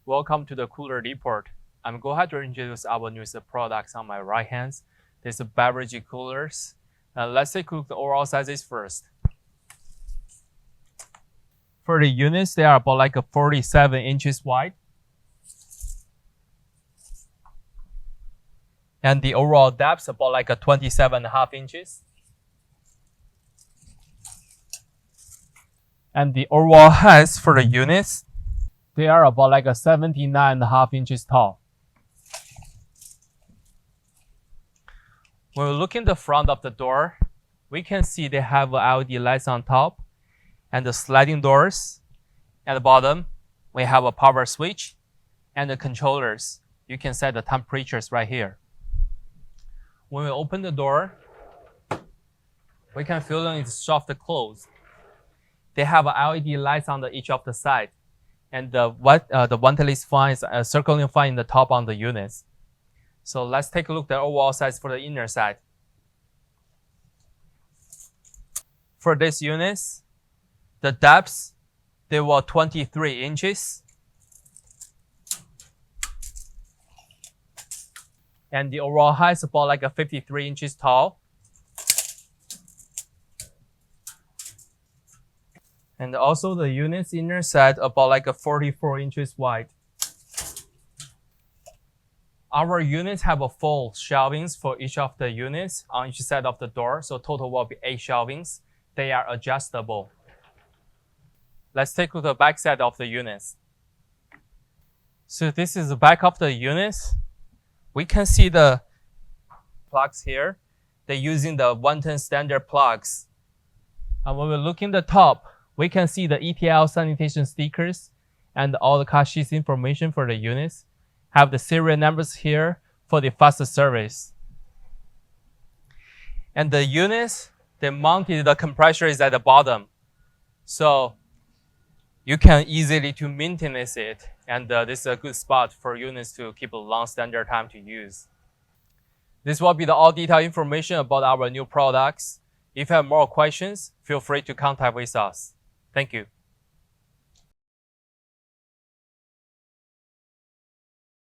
Welcome to the Cooler Report. I'm going to introduce our newest products on my right hand. This is beverage coolers. Let's take a look at the overall sizes first. For the units, they are about like 47 inches wide. And the overall depth about like 27.5 inches. And the overall height for the units, they are about like 79.5 inches tall. When we look in the front of the door, we can see they have LED lights on top and the sliding doors. At the bottom, we have a power switch and the controllers. You can set the temperatures right here. When we open the door, we can feel it's soft closed. They have LED lights on each of the side, and the ventilation fan is a circling fan in the top on the units. So let's take a look at the overall size for the inner side. For these units, the depths, they were 23 inches. And the overall height is about like 53 inches tall. And also the unit's inner side about like 44 inches wide. Our units have a full shelvings for each of the units on each side of the door. So total will be 8 shelvings. They are adjustable. Let's take a look at the back side of the units. So this is the back of the units. We can see the plugs here. They're using the 110 standard plugs. And when we look in the top, we can see the ETL sanitation stickers and all the car sheets information for the units. Have the serial numbers here for the faster service. And the units, they mounted the compressor is at the bottom. So you can easily to maintenance it. And this is a good spot for units to keep a long standard time to use. This will be the all detailed information about our new products. If you have more questions, feel free to contact with us. Thank you.